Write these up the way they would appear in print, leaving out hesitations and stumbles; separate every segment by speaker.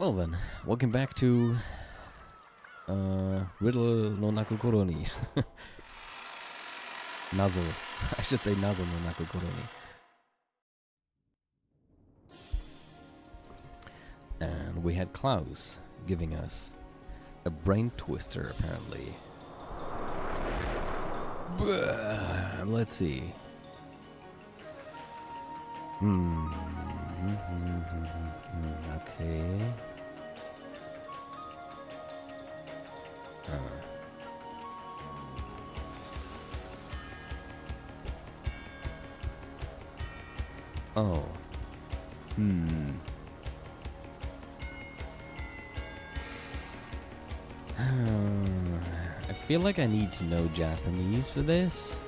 Speaker 1: Well then, welcome back to Riddle no Nakokoro ni. Nazo. I should say Nazo no Nakokoro ni. And we had Klaus giving us a brain twister, apparently. Let's see. Okay. Oh. I feel like I need to know Japanese for this.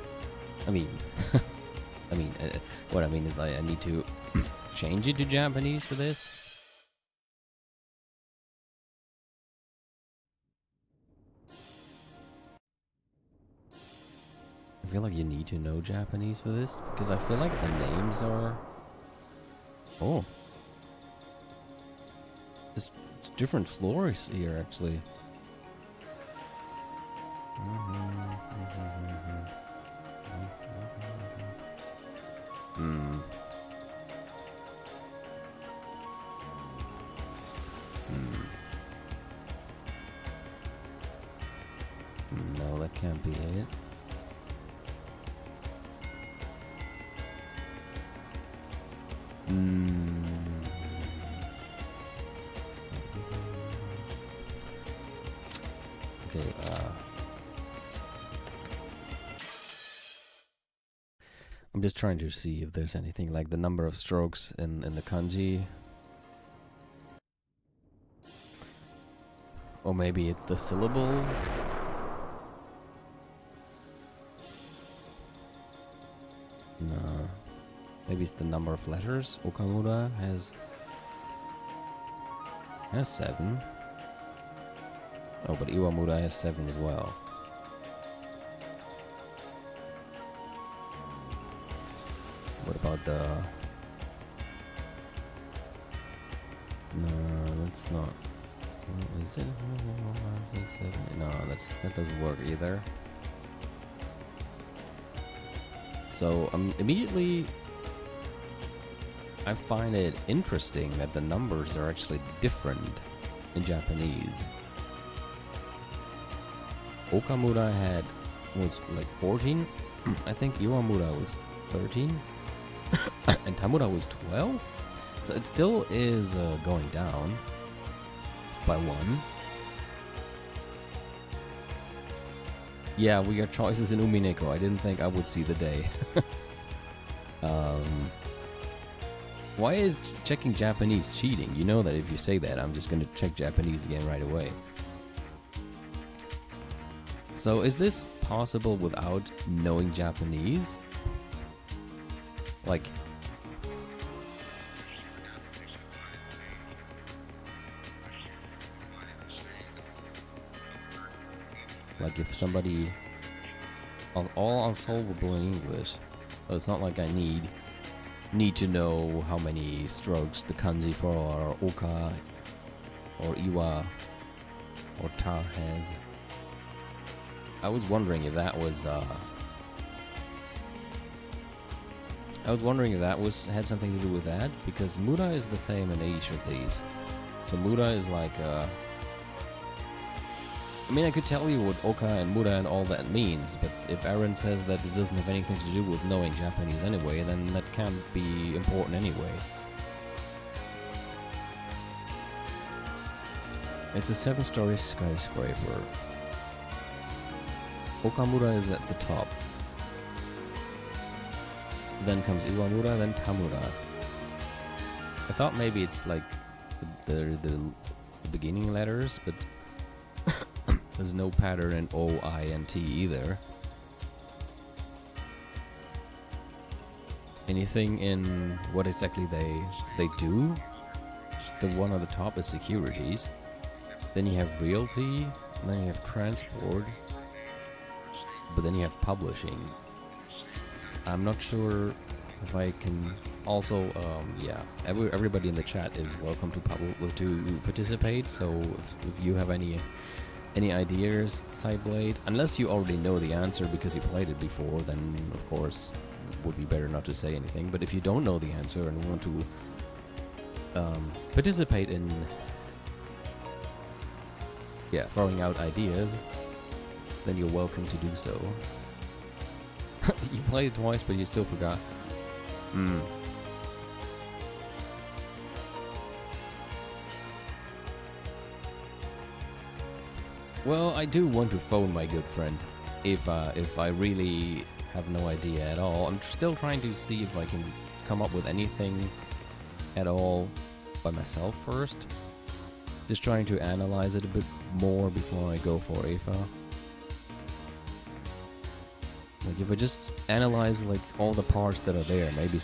Speaker 1: I mean, what I mean is I need to change it to Japanese for this. I feel like you need to know Japanese for this because I feel like the names are. Oh. It's different floors here, actually. No, that can't be it. Okay, I'm just trying to see if there's anything like the number of strokes in the kanji. Or maybe it's the syllables. No. Maybe it's the number of letters. Okamura has 7. Oh, but Iwamura has 7 as well. What about the... No, that's not... Is it? No, that doesn't work either. So, immediately... I find it interesting that the numbers are actually different in Japanese. Okamura was like 14. I think Iwamura was 13. And Tamura was 12. So it still is going down by 1. Yeah, we got choices in Umineko. I didn't think I would see the day. Why is checking Japanese cheating? You know that if you say that, I'm just gonna check Japanese again right away. So is this possible without knowing Japanese? Like... Like if somebody... All unsolvable in English. So it's not like I need to know how many strokes the kanji for Oka or Iwa or Ta has. I was wondering if that was had something to do with that, because Mura is the same in each of these. So Mura is like I mean, I could tell you what Oka and Mura and all that means, but if Aaron says that it doesn't have anything to do with knowing Japanese anyway, then that can't be important anyway. It's a 7-story skyscraper. Okamura is at the top. Then comes Iwamura, then Tamura. I thought maybe it's like the beginning letters, but there's no pattern in O, I, and T either. Anything in what exactly they do? The one on the top is securities. Then you have realty, and then you have transport. But then you have publishing. I'm not sure if I can Also, yeah, everybody in the chat is welcome to participate. So if you have any ideas, Sideblade, unless you already know the answer because you played it before, then of course it would be better not to say anything. But if you don't know the answer and want to participate in throwing out ideas, then you're welcome to do so. You played it twice, but you still forgot. Well, I do want to phone my good friend if I really have no idea at all. I'm still trying to see if I can come up with anything at all by myself first. Just trying to analyze it a bit more before I go for Eva. Like if I just analyze like all the parts that are there, maybe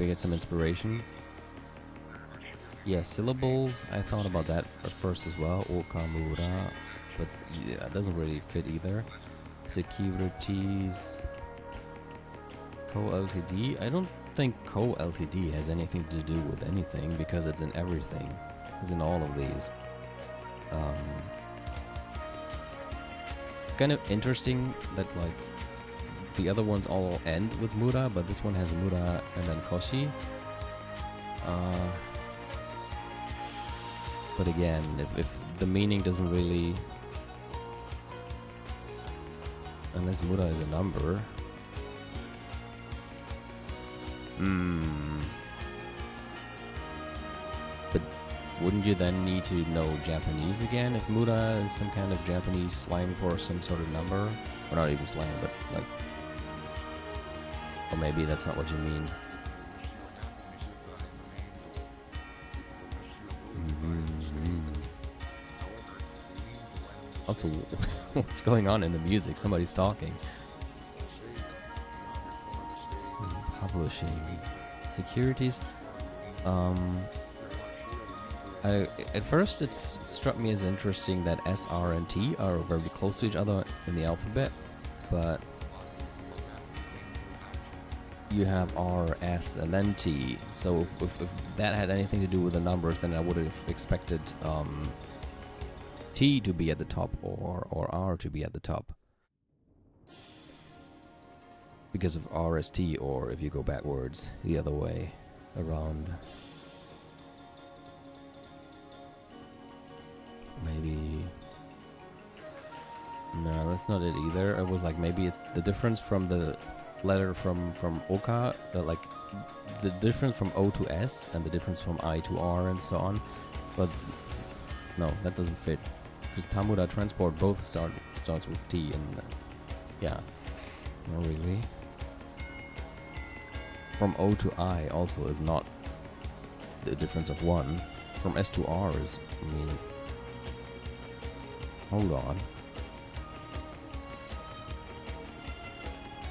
Speaker 1: get some inspiration. Yeah, syllables, I thought about that at first as well, Okamura, but yeah, it doesn't really fit either. Securities, Co-Ltd, I don't think Co-Ltd has anything to do with anything because it's in everything, it's in all of these. It's kind of interesting that like the other ones all end with Mura, but this one has Mura and then Koshi. But again, if the meaning doesn't really... Unless Mura is a number... But wouldn't you then need to know Japanese again if Mura is some kind of Japanese slang for some sort of number? Or not even slang, but like... Or maybe that's not what you mean. Also, what's going on in the music? Somebody's talking. Publishing. Securities. At first it struck me as interesting that S, R, and T are very close to each other in the alphabet, but you have R, S, and then T. So if that had anything to do with the numbers, then I would have expected T to be at the top or R to be at the top. Because of R as T, or if you go backwards, the other way around. Maybe... No, that's not it either. It was like maybe it's the difference from the letter from Oka, like the difference from O to S and the difference from I to R and so on. But no, that doesn't fit. Because Tamura Transport both starts with T and yeah, not really. From O to I also is not the difference of 1. From S to R is, I mean, hold on.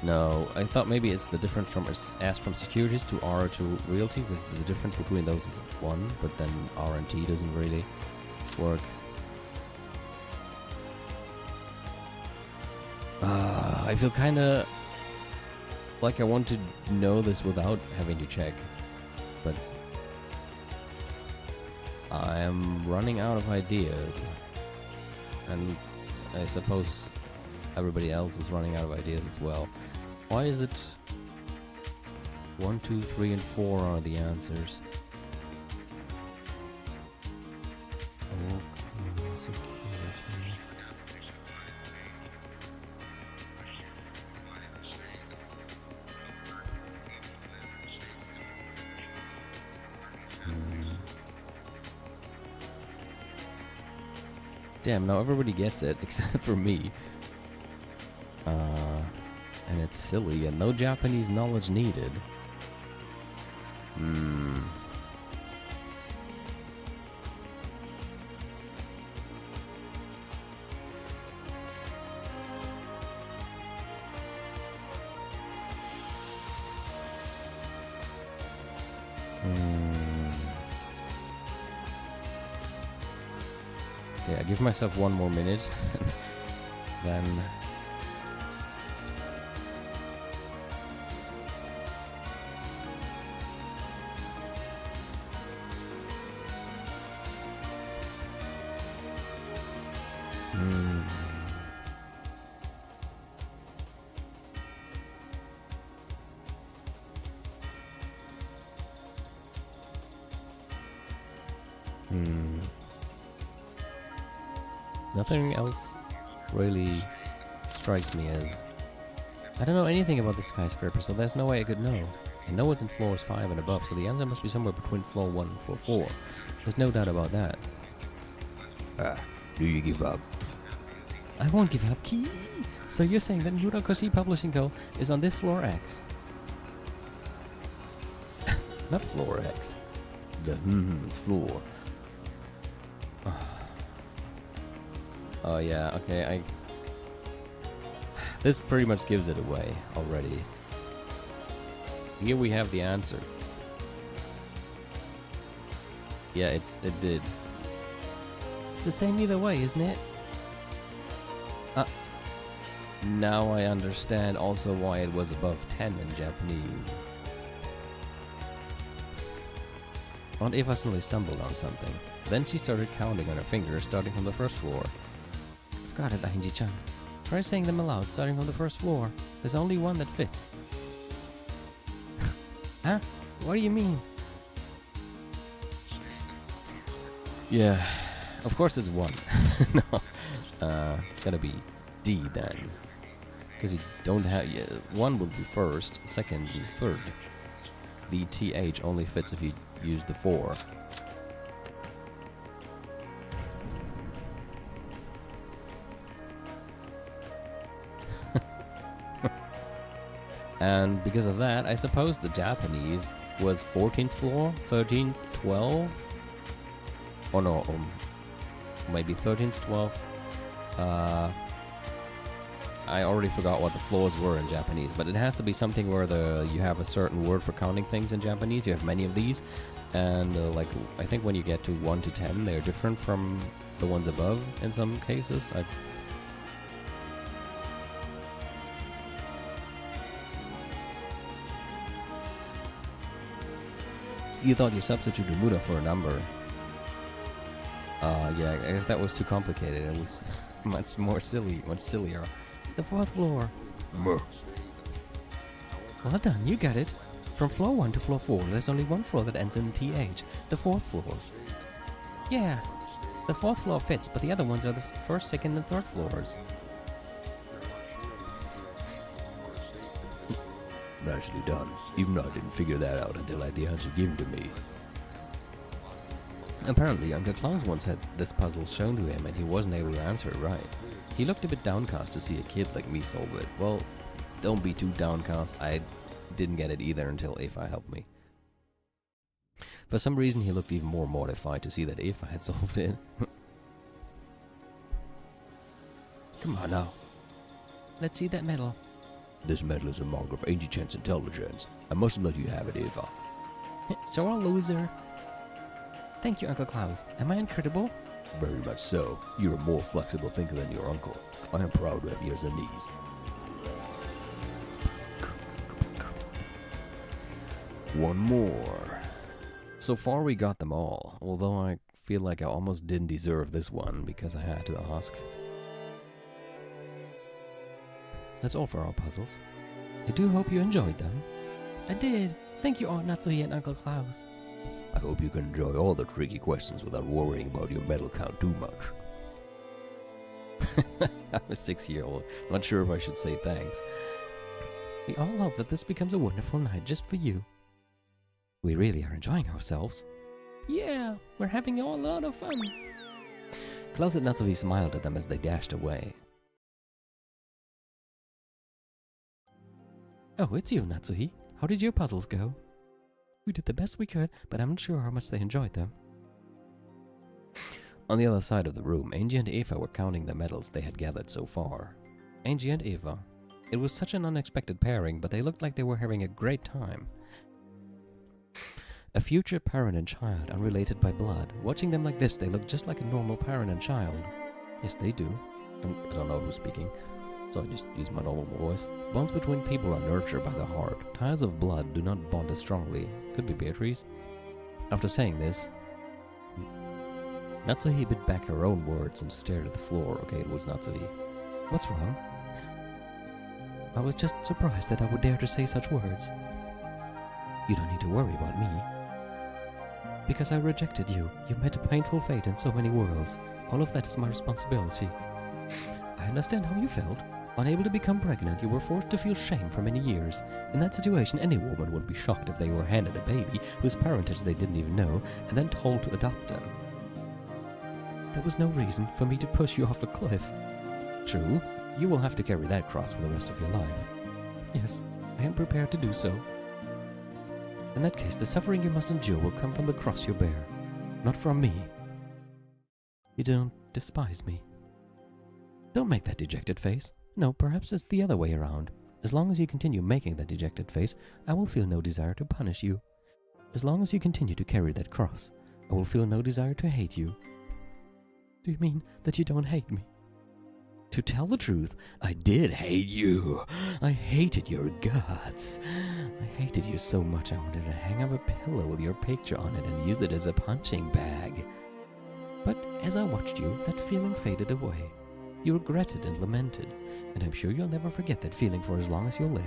Speaker 1: No, I thought maybe it's the difference from S from securities to R to realty, because the difference between those is 1, but then R and T doesn't really work. I feel kinda like I want to know this without having to check, but I'm running out of ideas, and I suppose everybody else is running out of ideas as well. Why is it 1, 2, 3, and 4 are the answers? Damn, now everybody gets it, except for me. And it's silly, and no Japanese knowledge needed. Yeah, give myself one more minute, then... Hmm. Hmm. Nothing else really strikes me as... I don't know anything about the skyscraper, so there's no way I could know. I know it's in floors 5 and above, so the answer must be somewhere between floor 1 and floor 4. There's no doubt about that.
Speaker 2: Do you give up?
Speaker 1: I won't give up. Key. So you're saying that Murakoshi Publishing Co. is on this floor X? Not floor X.
Speaker 2: It's floor.
Speaker 1: Oh yeah, okay, This pretty much gives it away already. Here we have the answer. Yeah, it did. It's the same either way, isn't it? Now I understand also why it was above 10 in Japanese. Aunt Eva suddenly stumbled on something. Then she started counting on her fingers, starting from the first floor. I've got it, Ainji-chan. Try saying them aloud, starting from the first floor. There's only one that fits. Huh? What do you mean? Yeah, of course it's 1. No, gotta be D then. Because you don't have... 1 would be first, second is third. The TH only fits if you use the 4. And because of that, I suppose the Japanese was 14th floor, 13th, 12th? Or no, maybe 13th, 12th. I already forgot what the floors were in Japanese, but it has to be something where you have a certain word for counting things in Japanese. You have many of these, and like I think when you get to 1 to 10, they're different from the ones above in some cases. You thought you substituted Muda for a number. Yeah, I guess that was too complicated. It was much more silly, much sillier. The 4th floor.
Speaker 2: Well
Speaker 1: done, you got it. From floor 1 to floor 4, there's only one floor that ends in TH. The 4th floor. Yeah, the 4th floor fits, but the other ones are the 1st, 2nd, and 3rd floors.
Speaker 2: Nicely done. Even though I didn't figure that out until I had the answer given to me.
Speaker 1: Apparently, Uncle Klaus once had this puzzle shown to him and he wasn't able to answer it right. He looked a bit downcast to see a kid like me solve it. Well, don't be too downcast. I didn't get it either until Eva helped me. For some reason, he looked even more mortified to see that Eva had solved it. Come on now. Let's see that medal.
Speaker 2: This medal is a mark of Ainji-chan's intelligence. I mustn't let you have it, Eva.
Speaker 1: So a loser. Thank you, Uncle Klaus. Am I incredible?
Speaker 2: Very much so. You're a more flexible thinker than your uncle. I am proud to have ears and knees. One more.
Speaker 1: So far we got them all, although I feel like I almost didn't deserve this one because I had to ask. That's all for our puzzles. I do hope you enjoyed them. I did. Thank you, Aunt Natsuhi and Uncle Klaus.
Speaker 2: I hope you can enjoy all the tricky questions without worrying about your medal count too much.
Speaker 1: I'm a 6-year-old. Not sure if I should say thanks. We all hope that this becomes a wonderful night just for you. We really are enjoying ourselves. Yeah, we're having a lot of fun. Klaus and Natsuhi smiled at them as they dashed away. Oh, it's you, Natsuhi. How did your puzzles go? We did the best we could, but I'm not sure how much they enjoyed them. On the other side of the room, Angie and Eva were counting the medals they had gathered so far. Angie and Eva. It was such an unexpected pairing, but they looked like they were having a great time. A future parent and child, unrelated by blood. Watching them like this, they look just like a normal parent and child. Yes, they do. I don't know who's speaking, so I just use my normal voice. Bonds between people are nurtured by the heart. Ties of blood do not bond as strongly. Could be Beatrice. After saying this, Natsuhi bit back her own words and stared at the floor. Okay, it was Natsuhi. What's wrong? I was just surprised that I would dare to say such words. You don't need to worry about me. Because I rejected you. You met a painful fate in so many worlds. All of that is my responsibility. I understand how you felt. Unable to become pregnant, you were forced to feel shame for many years. In that situation, any woman would be shocked if they were handed a baby whose parentage they didn't even know, and then told to adopt them. There was no reason for me to push you off a cliff. True, you will have to carry that cross for the rest of your life. Yes, I am prepared to do so. In that case, the suffering you must endure will come from the cross you bear, not from me. You don't despise me. Don't make that dejected face. No, perhaps it's the other way around. As long as you continue making that dejected face, I will feel no desire to punish you. As long as you continue to carry that cross, I will feel no desire to hate you. Do you mean that you don't hate me? To tell the truth, I did hate you. I hated your guts. I hated you so much I wanted to hang up a pillow with your picture on it and use it as a punching bag. But as I watched you, that feeling faded away. You regretted and lamented, and I'm sure you'll never forget that feeling for as long as you'll live.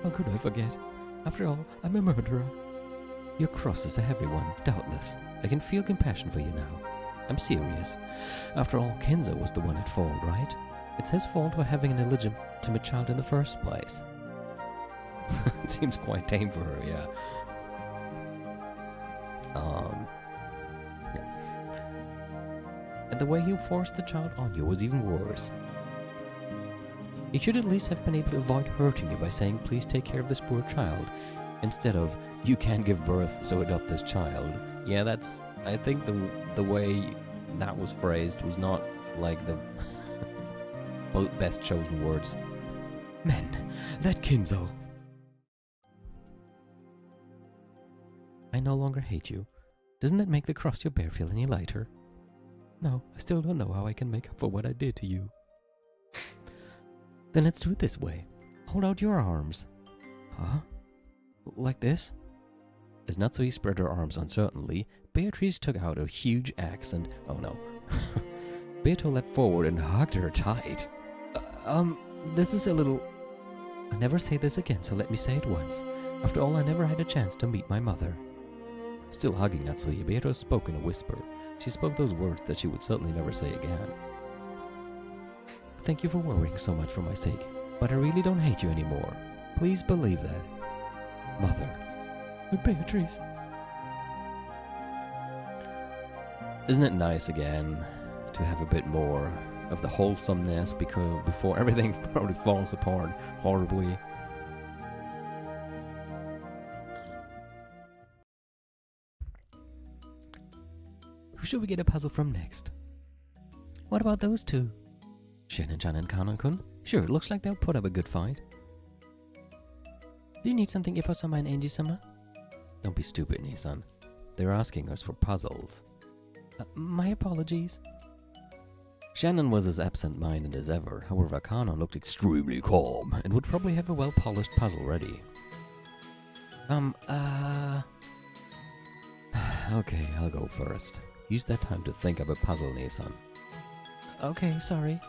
Speaker 1: How could I forget? After all, I'm a murderer. Your cross is a heavy one, doubtless. I can feel compassion for you now. I'm serious. After all, Kenzo was the one at fault, right? It's his fault for having an illegitimate child in the first place. It seems quite tame for her, yeah. And the way he forced the child on you was even worse. He should at least have been able to avoid hurting you by saying, please take care of this poor child, instead of, you can't give birth, so adopt this child. Yeah, that's, I think the way that was phrased was not like the best chosen words. Men, that Kinzo. I no longer hate you. Doesn't that make the cross you bear feel any lighter? No, I still don't know how I can make up for what I did to you. Then let's do it this way. Hold out your arms. Huh? Like this? As Natsuhi spread her arms uncertainly, Beatrice took out a huge axe and... oh no. Beato leapt forward and hugged her tight. This is a little... I never say this again, so let me say it once. After all, I never had a chance to meet my mother. Still hugging Natsuhi, Beato spoke in a whisper. She spoke those words that she would certainly never say again. Thank you for worrying so much for my sake, but I really don't hate you anymore. Please believe that. Mother. Beatrice. Isn't it nice again to have a bit more of the wholesomeness before everything probably falls apart horribly? Who should we get a puzzle from next? What about those two? Shin-chan and Kanon-kun? Sure, it looks like they'll put up a good fight. Do you need something, Ippo-sama and Angie-sama? Don't be stupid, Nissan. They're asking us for puzzles. My apologies. Shannon was as absent-minded as ever. However, Kanon looked extremely calm and would probably have a well-polished puzzle ready. Okay, I'll go first. Use that time to think of a puzzle, Nissan. Okay, sorry.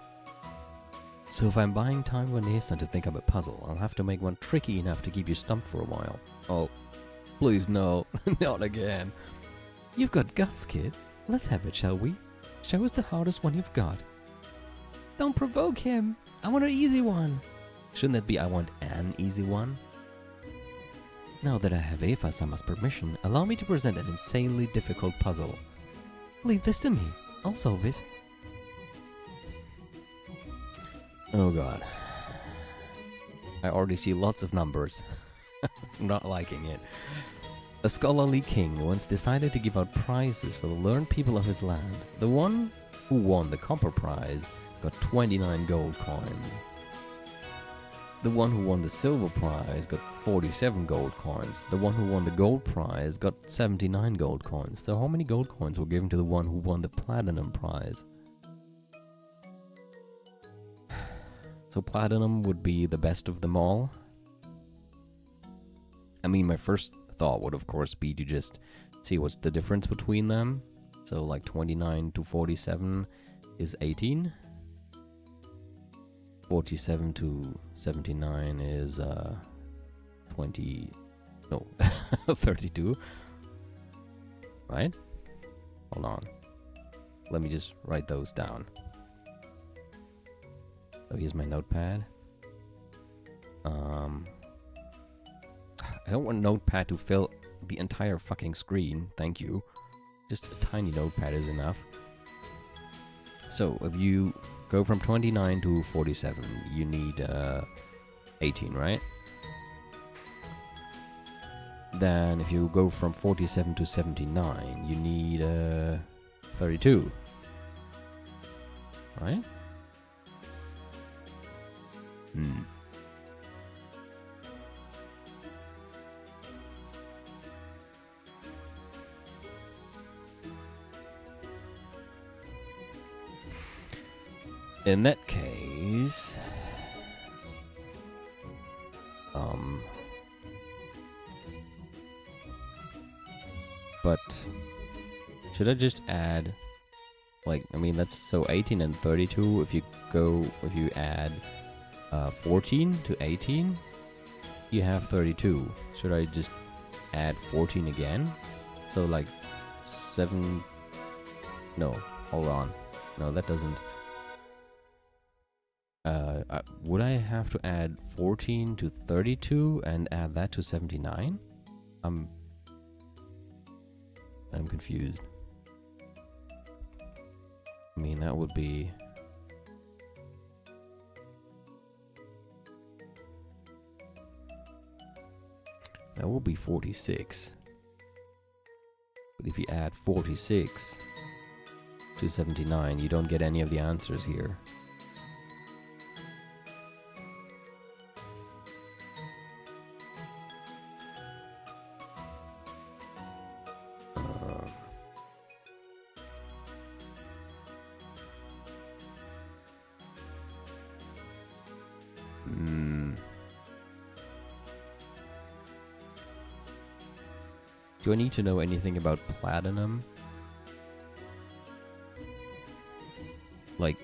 Speaker 1: So if I'm buying time for Nissan to think of a puzzle, I'll have to make one tricky enough to keep you stumped for a while. Oh, please no, not again. You've got guts, kid. Let's have it, shall we? Show us the hardest one you've got. Don't provoke him. I want an easy one. Shouldn't that be I want an easy one? Now that I have Eifa-sama's permission, allow me to present an insanely difficult puzzle. Leave this to me. I'll solve it. Oh god. I already see lots of numbers. I'm not liking it. A scholarly king once decided to give out prizes for the learned people of his land. The one who won the copper prize got 29 gold coins. The one who won the silver prize got 47 gold coins. The one who won the gold prize got 79 gold coins. So how many gold coins were given to the one who won the platinum prize? So platinum would be the best of them all. I mean, my first thought would of course be to just see what's the difference between them. So like 29 to 47 is 18. 47 to 79 is 20, no, 32. Right? Hold on. Let me just write those down. So here's my notepad. I don't want notepad to fill the entire fucking screen. Thank you. Just a tiny notepad is enough. So if you go from 29 to 47, you need 18, right? Then if you go from 47 to 79, you need 32. Right? In that case, but should I just add, like, I mean, that's so 18 and 32. If you add 14 to 18, you have 32. Should I just add 14 again? So like 7, no, hold on. No, that doesn't. Would I have to add 14 to 32 and add that to 79? I'm confused. I mean, that would be... That will be 46. But if you add 46 to 79, you don't get any of the answers here. Do I need to know anything about platinum? Like...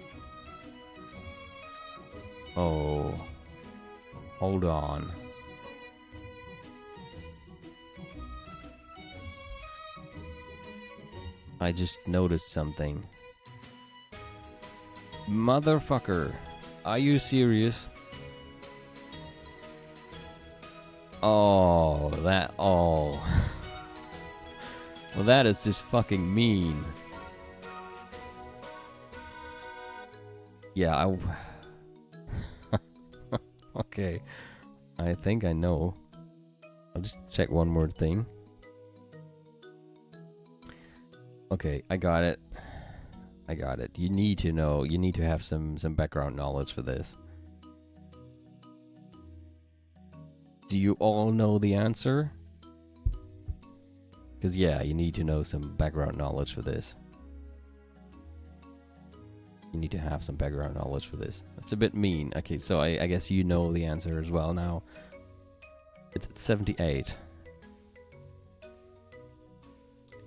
Speaker 1: Oh... Hold on. I just noticed something. Motherfucker! Are you serious? Oh, that... Oh... Well, that is just fucking mean. Yeah, Okay. I think I know. I'll just check one more thing. Okay, I got it. I got it. You need to know. You need to have some background knowledge for this. Do you all know the answer? Because, yeah, you need to know some background knowledge for this. You need to have some background knowledge for this. That's a bit mean. Okay, so I guess you know the answer as well now. It's 78.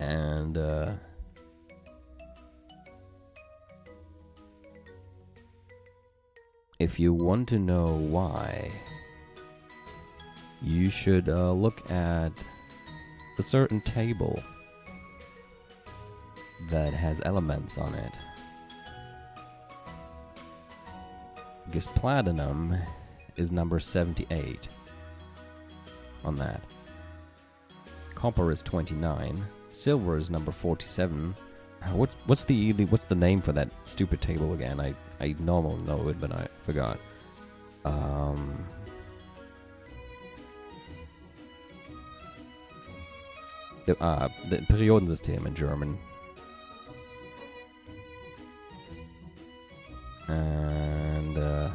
Speaker 1: And, if you want to know why, you should look at a certain table that has elements on it. Because platinum is number 78 on that. Copper is 29. Silver is number 47. What's the name for that stupid table again? I normally know it, but I forgot. The Periodensystem in German. And I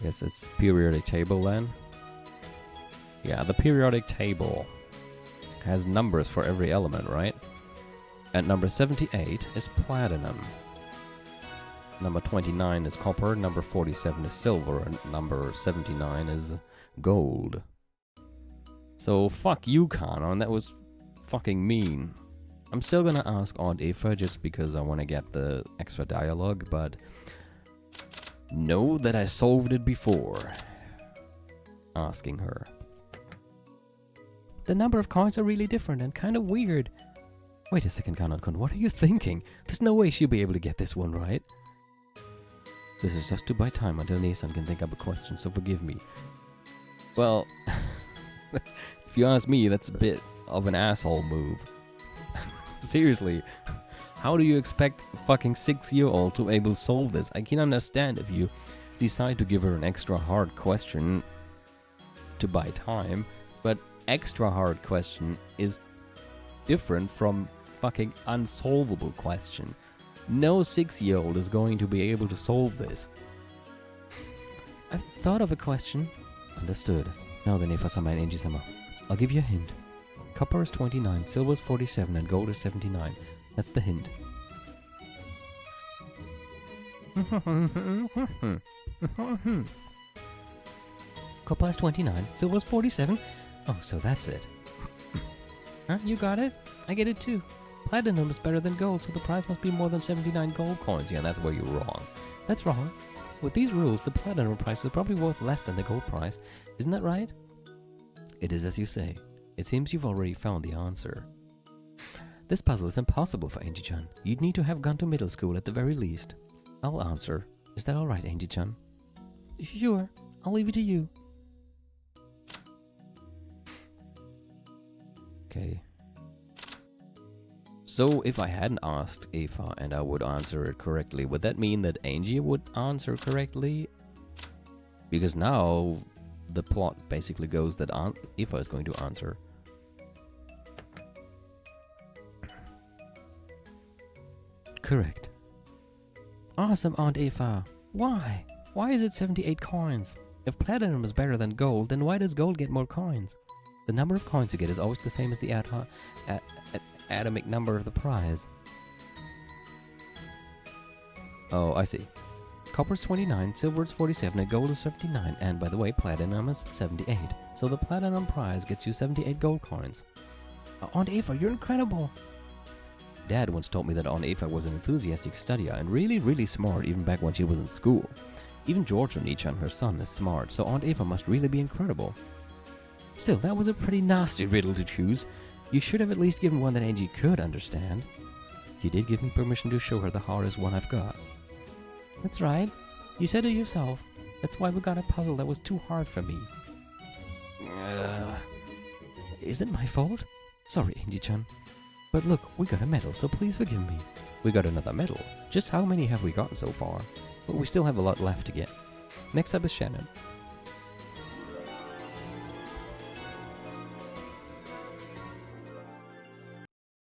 Speaker 1: guess it's periodic table then. Yeah, the periodic table has numbers for every element, right? And number 78 is platinum. Number 29 is copper, number 47 is silver, and number 79 is gold. So fuck you, Kanon. That was fucking mean. I'm still gonna ask Aunt Eva just because I want to get the extra dialogue, but know that I solved it before. Asking her. The number of coins are really different and kind of weird. Wait a second, Kanon-kun, what are you thinking? There's no way she'll be able to get this one right. This is just to buy time until Nissan can think up a question, so forgive me. Well, if you ask me, that's a bit of an asshole move. Seriously, how do you expect a fucking 6-year-old to be able to solve this? I can understand if you decide to give her an extra hard question to buy time, but extra hard question is different from fucking unsolvable question. No 6-year-old is going to be able to solve this. I've thought of a question. Understood. Now then, Eva-sama and Angie-sama, I'll give you a hint. Copper is 29, silver is 47, and gold is 79. That's the hint. Copper is 29, silver is 47. Oh, so that's it. Huh? You got it? I get it too. Platinum is better than gold, so the price must be more than 79 gold coins. Yeah, that's where you're wrong. That's wrong. With these rules, the platinum price is probably worth less than the gold price. Isn't that right? It is as you say. It seems you've already found the answer. This puzzle is impossible for Angie-chan. You'd need to have gone to middle school at the very least. I'll answer. Is that alright, Angie-chan? Sure. I'll leave it to you. Okay. So, if I hadn't asked Eva and I would answer it correctly, would that mean that Angie would answer correctly? Because now the plot basically goes that Eva is going to answer. Correct. Awesome, Aunt Eva. Why? Why is it 78 coins? If platinum is better than gold, then why does gold get more coins? The number of coins you get is always the same as the atomic number of the prize. Oh, I see. Copper is 29, silver is 47, and gold is 59. And by the way, platinum is 78. So the platinum prize gets you 78 gold coins. Aunt Eva, you're incredible! Dad once told me that Aunt Eva was an enthusiastic studier and really, really smart even back when she was in school. Even George Onichan, her son, is smart, so Aunt Eva must really be incredible. Still, that was a pretty nasty riddle to choose. You should have at least given one that Angie could understand. You did give me permission to show her the hardest one I've got. That's right. You said it yourself. That's why we got a puzzle that was too hard for me. Is it my fault? Sorry, Angie-chan. But look, we got a medal, so please forgive me. We got another medal. Just how many have we gotten so far? But we still have a lot left to get. Next up is Shannon.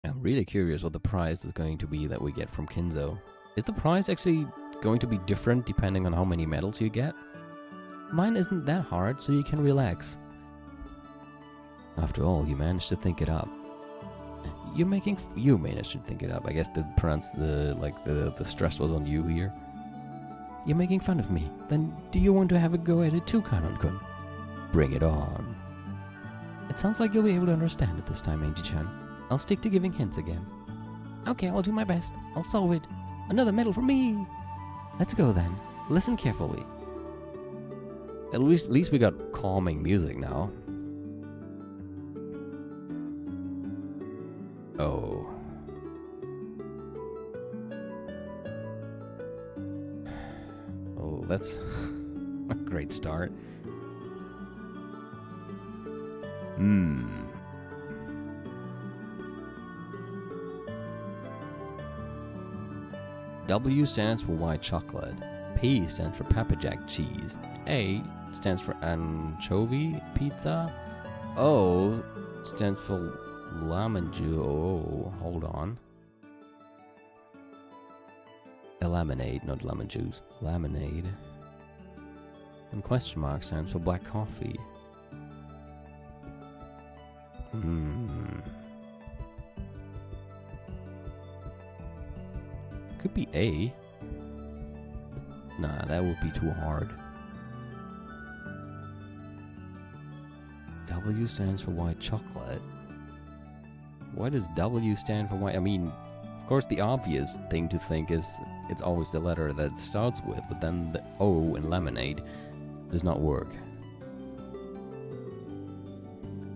Speaker 1: I'm really curious what the prize is going to be that we get from Kinzo. Is the prize actually going to be different depending on how many medals you get? Mine isn't that hard, so you can relax. After all, you managed to think it up. You managed to think it up. I guess the stress was on you here. You're making fun of me. Then do you want to have a go at it too, Kanon-kun? Bring it on. It sounds like you'll be able to understand it this time, Angie-chan. I'll stick to giving hints again. Okay, I'll do my best. I'll solve it. Another medal for me! Let's go then. Listen carefully. At least we got calming music now. Oh. Oh, that's a great start. W stands for white chocolate. P stands for Pepper Jack cheese. A stands for anchovy pizza. O stands for lemon juice. Oh, hold on. A lemonade, not lemon juice. Lemonade. And question mark stands for black coffee. Could be A. Nah, that would be too hard. W stands for white chocolate. why does W stand for white? I mean, of course, the obvious thing to think is it's always the letter that it starts with, but then the O in lemonade does not work.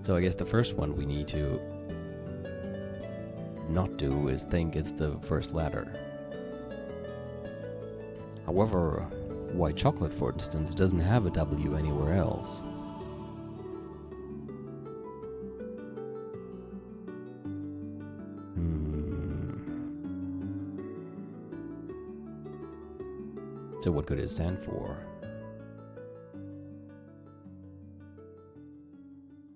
Speaker 1: So I guess the first one we need to not do is think it's the first letter. However, white chocolate, for instance, doesn't have a W anywhere else. So what could it stand for?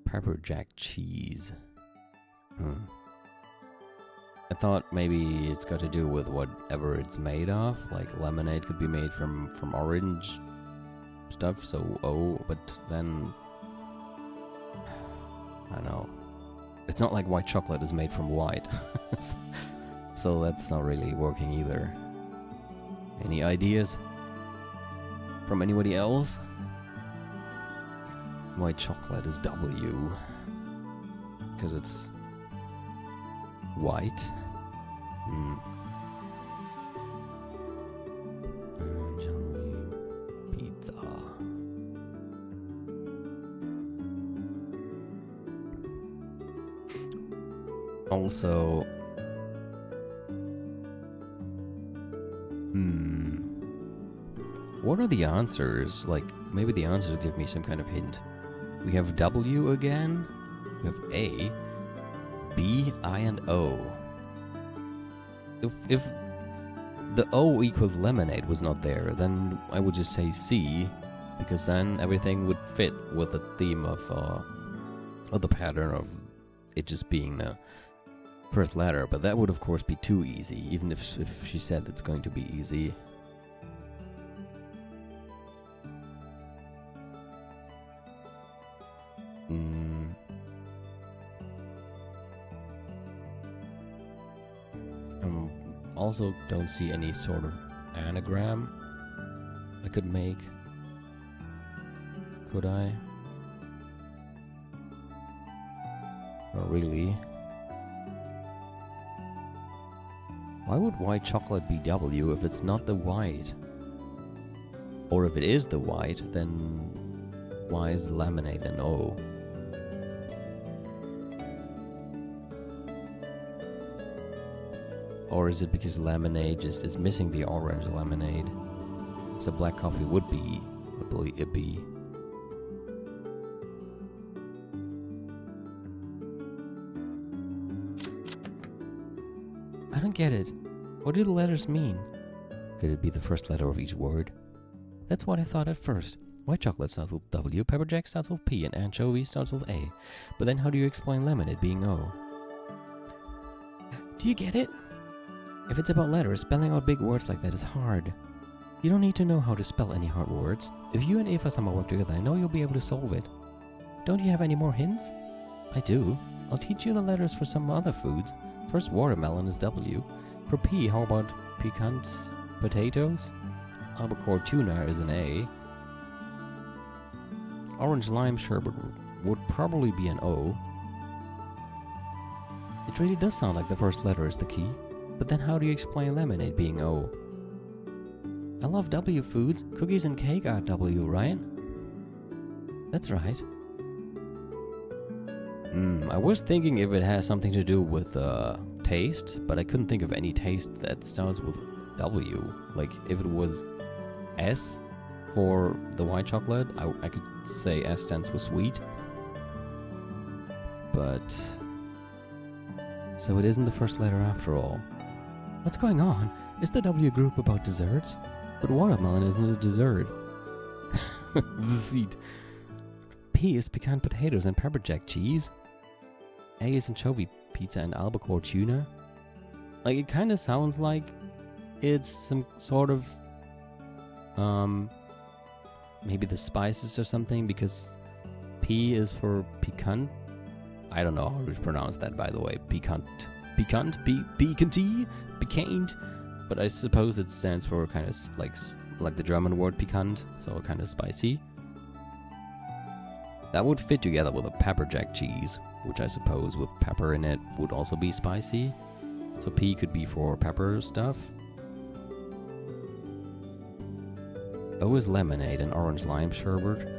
Speaker 1: Pepper jack cheese. I thought maybe it's got to do with whatever it's made of. Like lemonade could be made from orange stuff, so O, but then I don't know. It's not like white chocolate is made from white. So that's not really working either. Any ideas from anybody else? White chocolate is W because it's white. Jelly pizza. Also, what are the answers? Like, maybe the answers give me some kind of hint. We have W again. We have A, B, I, and O. If the O equals lemonade was not there, then I would just say C, because then everything would fit with the theme of the pattern of it just being the first letter. But that would of course be too easy, even if she said it's going to be easy. Also don't see any sort of anagram I could make. Could I? Not really. Why would white chocolate be W if it's not the white? Or if it is the white, then why is lemonade an O? Or is it because lemonade just is missing the orange lemonade? So black coffee would be a B. I don't get it. What do the letters mean? Could it be the first letter of each word? That's what I thought at first. White chocolate starts with W, pepper jack starts with P, and anchovy starts with A. But then how do you explain lemonade being O? Do you get it? If it's about letters, spelling out big words like that is hard. You don't need to know how to spell any hard words. If you and Eva-sama work together, I know you'll be able to solve it. Don't you have any more hints? I do. I'll teach you the letters for some other foods. First, watermelon is W. For P, how about piquant potatoes? Albacore tuna is an A. Orange lime sherbet would probably be an O. It really does sound like the first letter is the key. But then how do you explain lemonade being O? I love W foods. Cookies and cake are W, right? That's right. I was thinking if it has something to do with taste, but I couldn't think of any taste that starts with W. Like, if it was S for the white chocolate, I could say S stands for sweet. But... so it isn't the first letter after all. What's going on? Is the W group about desserts? But watermelon isn't a dessert. The seed. P is pecan potatoes and pepper jack cheese. A is anchovy pizza and albacore tuna. Like, it kind of sounds like it's some sort of maybe the spices or something, because P is for piquant. I don't know how to pronounce that, by the way. Piquant, piquant. But I suppose it stands for kind of like the German word piquant, so kind of spicy. That would fit together with a pepper jack cheese. which I suppose with pepper in it would also be spicy. So P could be for pepper stuff. O is lemonade and orange lime sherbet.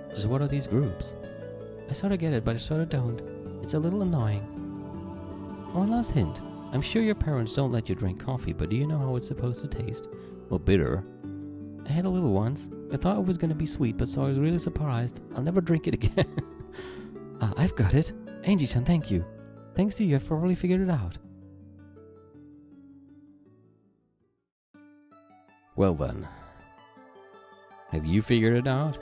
Speaker 1: Just what are these groups? I sort of get it, but I sort of don't. It's a little annoying. One last hint. I'm sure your parents don't let you drink coffee, but do you know how it's supposed to taste? Well, bitter. I had a little once. I thought it was going to be sweet, but so I was really surprised. I'll never drink it again. I've got it. Angie-chan, thank you. Thanks to you, I've probably figured it out. Well then. Have you figured it out?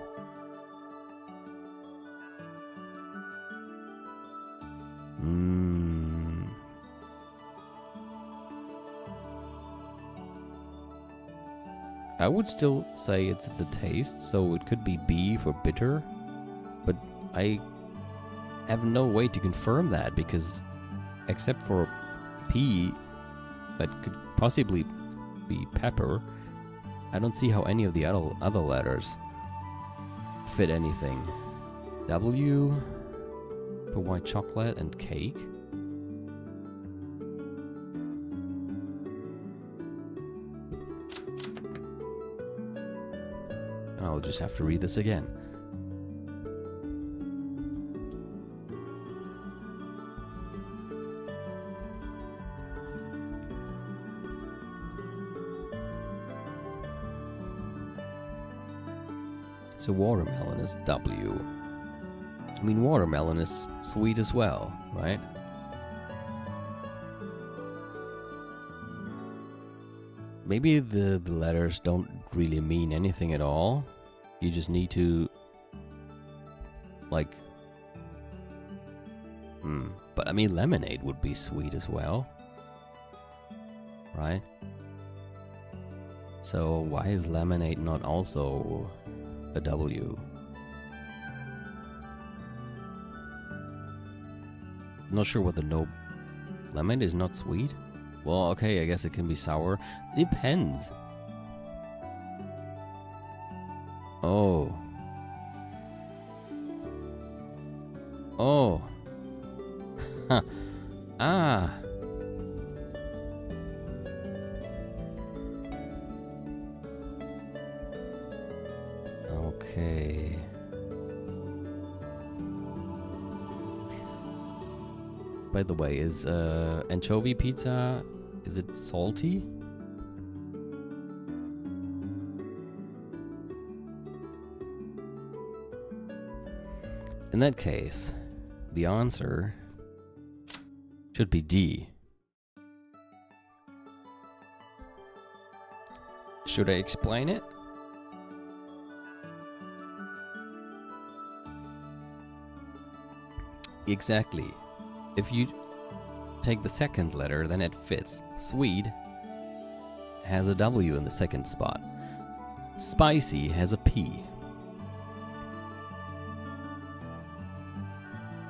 Speaker 1: I would still say it's the taste, so it could be B for bitter, but I have no way to confirm that because except for P that could possibly be pepper, I don't see how any of the other letters fit anything. W for white chocolate and cake. I'll just have to read this again. So watermelon is W. I mean, watermelon is sweet as well, right? Maybe the letters don't really mean anything at all. You just need to, like, but I mean, lemonade would be sweet as well, right? So why is lemonade not also a W? Not sure what the no. Lemonade is not sweet? Well, okay, I guess it can be sour. Depends. Oh. Oh. Huh. Ah. Okay. By the way, is anchovy pizza, is it salty? In that case, the answer should be D. Should I explain it? Exactly. If you take the second letter, then it fits. Sweet has a W in the second spot. Spicy has a P.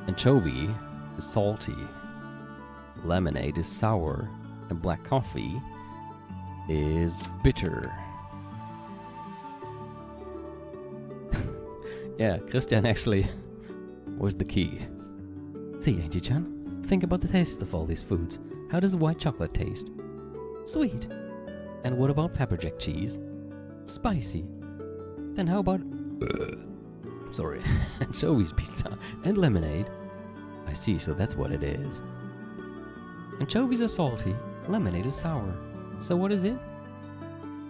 Speaker 1: Anchovy is salty. Lemonade is sour. And black coffee is bitter. Yeah, Christian actually was the key. See, Angie-chan, think about the taste of all these foods. How does white chocolate taste? Sweet. And what about pepper jack cheese? Spicy. Then how about sorry, anchovies pizza and lemonade? I see, so that's what it is. Anchovies are salty, lemonade is sour. So what is it?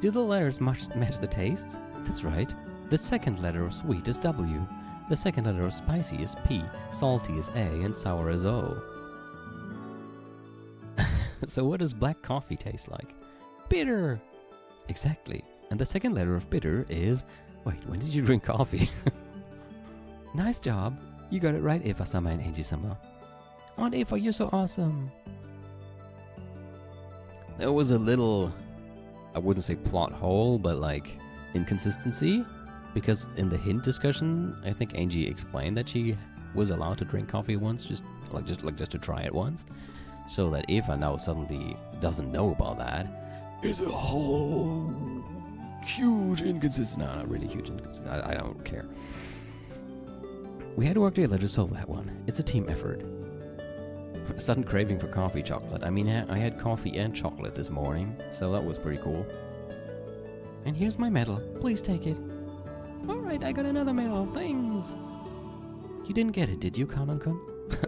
Speaker 1: Do the letters match the tastes? That's right. The second letter of sweet is W. The second letter of spicy is P, salty is A, and sour is O. So what does black coffee taste like? Bitter! Exactly. And the second letter of bitter is... Wait, when did you drink coffee? Nice job. You got it right, Eva-sama and Angie-sama. Aunt Eva, you're so awesome. There was a little... I wouldn't say plot hole, but like inconsistency. Because in the hint discussion, I think Angie explained that she was allowed to drink coffee once, just to try it once. So that Eva now suddenly doesn't know about that is a whole huge inconsistency. No, not really huge inconsistency. I don't care. We had to work together to solve that one. It's a team effort. A sudden craving for coffee chocolate. I mean, I had coffee and chocolate this morning, so that was pretty cool. And here's my medal. Please take it. Alright, I got another medal. Thanks. You didn't get it, did you, Kanon-kun?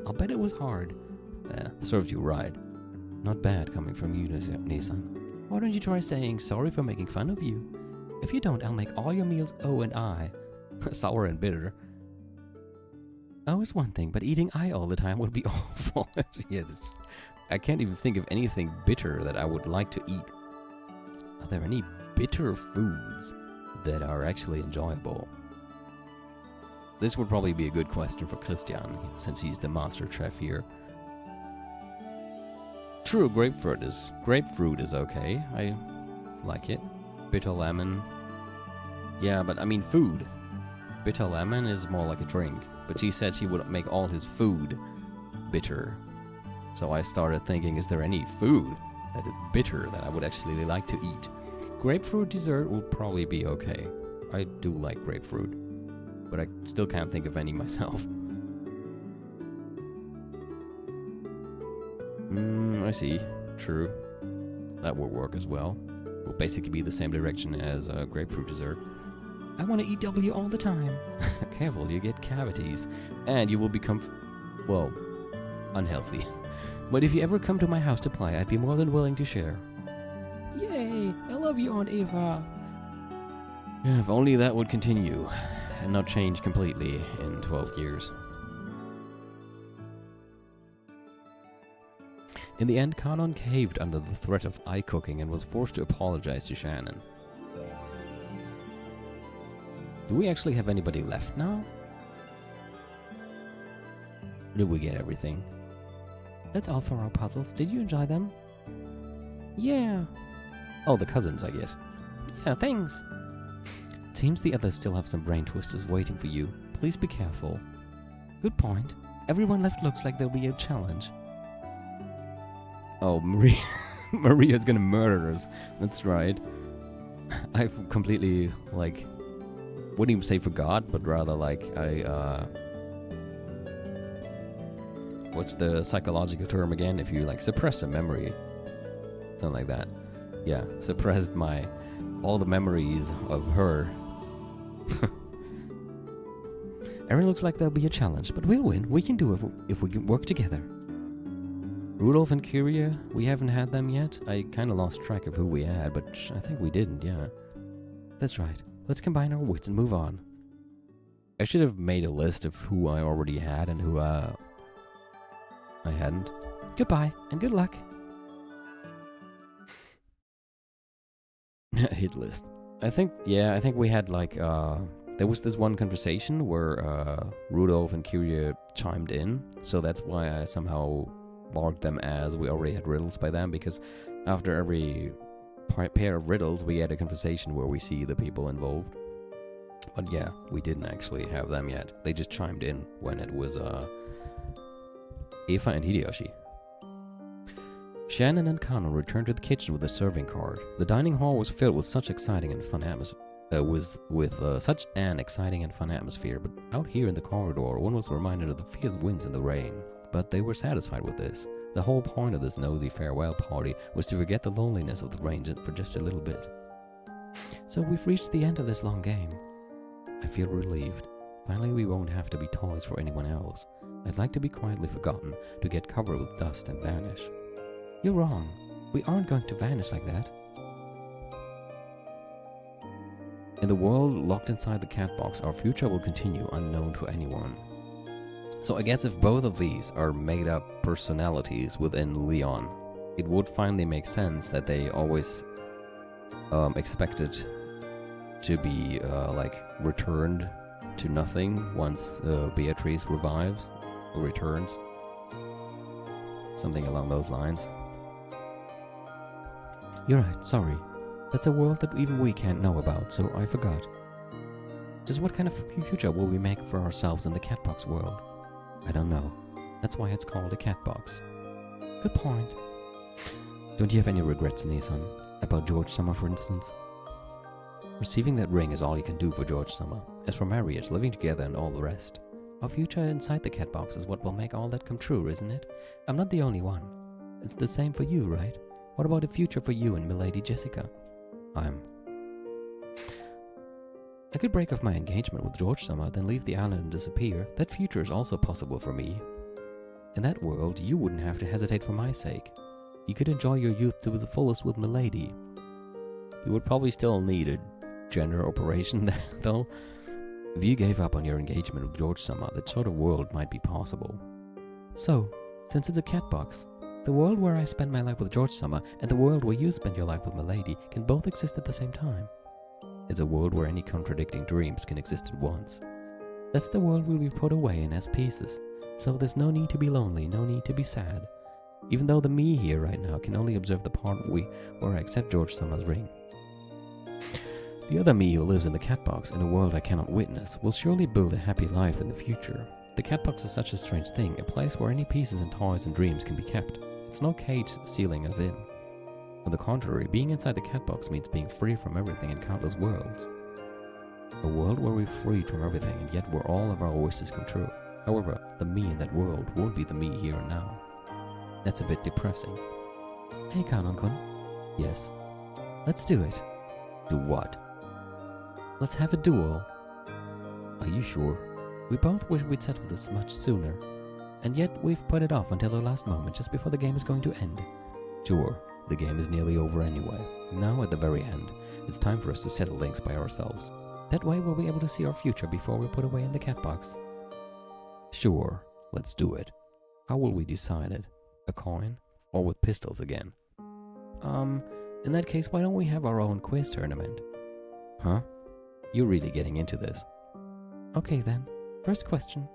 Speaker 1: I'll bet it was hard.
Speaker 2: Served you right.
Speaker 1: Not bad coming from you, Nissan. Why don't you try saying sorry for making fun of you? If you don't, I'll make all your meals O and I. Sour and bitter. O is one thing, but eating I all the time would be awful. Yeah, I can't even think of anything bitter that I would like to eat. Are there any bitter foods that are actually enjoyable? This would probably be a good question for Christian, since he's the master chef here. True, grapefruit is okay. I like it. Bitter lemon. Yeah, but I mean food. Bitter lemon is more like a drink. But she said she would make all his food bitter. So I started thinking, is there any food that is bitter that I would actually like to eat? Grapefruit dessert would probably be okay. I do like grapefruit. But I still can't think of any myself. I see. True. That will work as well. Will basically be the same direction as grapefruit dessert. I want to eat W all the time. Careful, you get cavities. And you will become, well, unhealthy. But if you ever come to my house to play, I'd be more than willing to share. Yay! I love you, Aunt Eva. Yeah, if only that would continue and not change completely in 12 years. In the end, Kanon caved under the threat of eye cooking and was forced to apologize to Shannon. Do we actually have anybody left now? Did we get everything? That's all for our puzzles. Did you enjoy them? Yeah. Oh, the cousins, I guess. Yeah, thanks. Seems the others still have some brain twisters waiting for you. Please be careful. Good point. Everyone left looks like there'll be a challenge. Oh, Maria's gonna murder us. That's right. I've completely, like, wouldn't even say forgot, but rather like what's the psychological term again? If you like suppress a memory, something like that. Yeah, suppressed all the memories of her. Everyone looks like there'll be a challenge, but we'll win. We can do it if we can work together. Rudolph and Kyria, we haven't had them yet. I kind of lost track of who we had, but I think we didn't, yeah. That's right. Let's combine our wits and move on. I should have made a list of who I already had and who I hadn't. Goodbye, and good luck. Hit list. I think we had like, there was this one conversation where Rudolph and Kyria chimed in, so that's why I somehow marked them as we already had riddles by them, because after every pair of riddles we had a conversation where we see the people involved. But yeah, we didn't actually have them yet. They just chimed in when it was Eva and Hideyoshi. Shannon and Kanon returned to the kitchen with a serving cart. The dining hall was filled with such exciting and fun atmosphere. Such an exciting and fun atmosphere, but out here in the corridor, one was reminded of the fierce winds and the rain. But they were satisfied with this. The whole point of this nosy farewell party was to forget the loneliness of the rain for just a little bit. So we've reached the end of this long game. I feel relieved. Finally, we won't have to be toys for anyone else. I'd like to be quietly forgotten, to get covered with dust and vanish. You're wrong. We aren't going to vanish like that. In the world locked inside the cat box, our future will continue unknown to anyone. So I guess if both of these are made-up personalities within Leon, it would finally make sense that they always expected to be returned to nothing once Beatrice revives or returns. Something along those lines. You're right, sorry. That's a world that even we can't know about, so I forgot. Just what kind of future will we make for ourselves in the Catbox world? I don't know. That's why it's called a Catbox. Good point. Don't you have any regrets, Nissan? About George Summer, for instance? Receiving that ring is all you can do for George Summer. As for marriage, living together and all the rest, Our future inside the cat box is what will make all that come true, isn't it? I'm not the only one. It's the same for you, right? What about a future for you and Milady Jessica? I could break off my engagement with George Summer, then leave the island and disappear. That future is also possible for me. In that world, you wouldn't have to hesitate for my sake. You could enjoy your youth to the fullest with Milady. You would probably still need a gender operation, though. If you gave up on your engagement with George Summer, that sort of world might be possible. So, since it's a cat box, the world where I spend my life with George Summer and the world where you spend your life with Milady can both exist at the same time. It's a world where any contradicting dreams can exist at once. That's the world we'll be put away in as pieces, so there's no need to be lonely, no need to be sad, even though the me here right now can only observe the part where I accept George Summer's ring. The other me who lives in the cat box in a world I cannot witness will surely build a happy life in the future. The cat box is such a strange thing, a place where any pieces and toys and dreams can be kept. It's no cage sealing us in. On the contrary, being inside the cat box means being free from everything in countless worlds. A world where we're freed from everything and yet where all of our wishes come true. However, the me in that world won't be the me here and now. That's a bit depressing. Hey Kanon-kun. Yes. Let's do it.
Speaker 2: Do what?
Speaker 1: Let's have a duel.
Speaker 2: Are you sure?
Speaker 1: We both wish we'd settled this much sooner. And yet we've put it off until the last moment, just before the game is going to end.
Speaker 2: Sure. The game is nearly over anyway.
Speaker 1: Now at the very end, it's time for us to settle things by ourselves. That way we'll be able to see our future before we're put away in the cat box.
Speaker 2: Sure. Let's do it.
Speaker 1: How will we decide it? A coin? Or with pistols again? In that case, why don't we have our own quiz tournament?
Speaker 2: Huh?
Speaker 1: You're really getting into this. Okay then, first question.